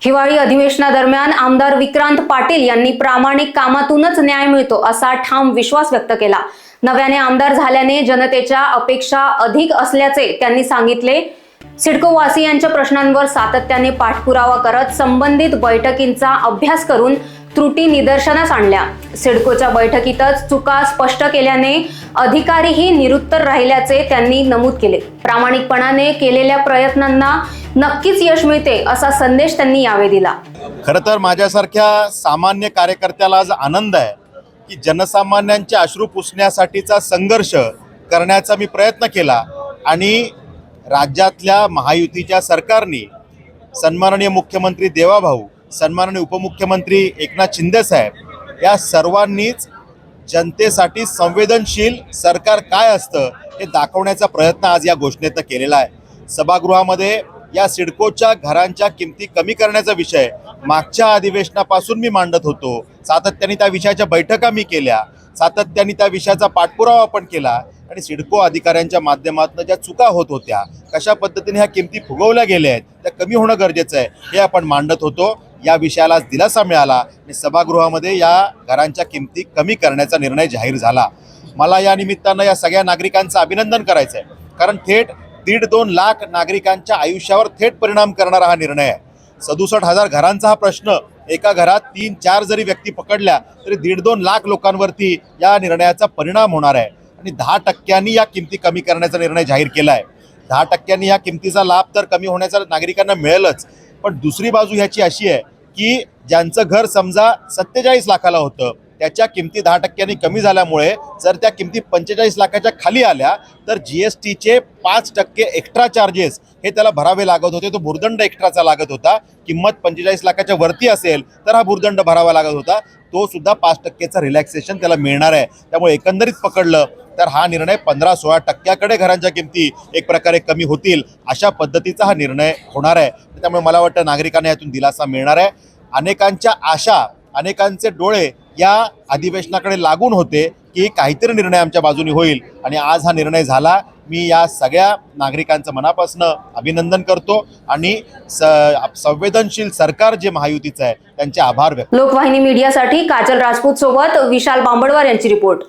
हिवाळी अधिवेशनादरम्यान आमदार विक्रांत पाटील यांनी प्रामाणिक कामातूनच न्याय मिळतो असा ठाम विश्वास व्यक्त केला। नव्याने आमदार झाल्याने जनतेच्या अपेक्षा अधिक असल्याचे त्यांनी सांगितले। सिडको वासियांच्या प्रश्नांवर सातत्याने पाठपुरावा करत संबंधित बैठकींचा अभ्यास करून त्रुटी निदर्शनास आणल्या। सिडकोच्या बैठकीतच चुका स्पष्ट केल्याने अधिकारीही निरुत्तर राहिल्याचे त्यांनी नमूद केले। प्रामाणिकपणाने केलेल्या प्रयत्नांना नक्कीच यश मिळते असा संदेश त्यांनी यावेळी दिला। खरं तर माझ्यासारख्या सामान्य कार्यकर्त्याला आज आनंद आहे की जनसामान्यांचे अश्रू पुसण्यासाठीचा संघर्ष करण्याचा मी प्रयत्न केला आणि राज्यातल्या महायुतीच्या सरकारने सन्माननीय मुख्यमंत्री देवाभाऊ, सन्माननीय उपमुख्यमंत्री एकनाथ शिंदे साहेब या सर्वांनीच जनतेसाठी संवेदनशील सरकार काय असतं हे दाखवण्याचा प्रयत्न आज या घोषणेत केलेला आहे। सभागृहामध्ये या सिडकोच्या घरांच्या किमती कमी करण्याचा विषय मागच्या अधिवेशनापासून मी मांडत होतो। सातत्याने त्या विषयाच्या बैठका मी केल्या, सातत्याने त्या विषयाचा पाठपुरावा पण केला आणि सिडको अधिकाऱ्यांच्या माध्यमातून ज्या चुका होत होत्या, कशा पद्धतीने ह्या किमती फुगवल्या गेल्या आहेत, त्या कमी होणं गरजेचं आहे हे आपण मांडत होतो। या विषयाला आज दिलासा मिळाला आणि सभागृहामध्ये या घरांच्या किमती कमी करण्याचा निर्णय जाहीर झाला। मला या निमित्तानं या सगळ्या नागरिकांचं अभिनंदन करायचं आहे, कारण थेट 1.5-2 लाख नागरिकांच्या आयुष्यावर थेट परिणाम करणारा हा निर्णय आहे। 67,000 घरांचा हा प्रश्न, एका घरात 3-4 जरी व्यक्ती पकडल्या तरी 1.5-2 लाख लोकांवरती या निर्णयाचा परिणाम होणार आहे आणि 10% या किमती कमी करण्याचा निर्णय जाहीर केला आहे। 10% या किमतीचा लाभ तर कमी होण्याचा नागरिकांना मिळेलच, पण दुसरी बाजू ह्याची अशी आहे की ज्यांचं घर समजा 47 लाखाला होतं त्याच्या किमती 10% कमी झाल्यामुळे जर त्या किमती 45 लाखाच्या खाली आल्या तर GSTचे 5% एक्स्ट्रा चार्जेस हे त्याला भरावे लागत होते। तो भुर्दंड एक्स्ट्राचा लागत होता। किंमत 45 लाखाच्या वरती असेल तर हा भुर्दंड भरावा लागत होता, तो सुद्धा 5%चा रिलॅक्सेशन त्याला मिळणार आहे। त्यामुळे एकंदरीत पकडलं तर हा निर्णय 15-16% घरांच्या किमती एक प्रकारे कमी होतील अशा पद्धतीचा हा निर्णय होणार आहे। त्यामुळे मला वाटतं नागरिकांना यातून दिलासा मिळणार आहे। अनेकांच्या आशा, अनेकांचे डोळे या अधिवेशनाकडे लागून होते की काहीतरी निर्णय आमच्या बाजूने होईल आणि आज हा निर्णय झाला। मी या सगळ्या नागरिकांचं मनापासून अभिनंदन करतो आणि संवेदनशील सरकार जे महायुतीचं आहे त्यांचे आभार व्यक्त। लोकवाहिनी मीडियासाठी काजल राजपूत सोबत विशाल बांबडवार यांची रिपोर्ट।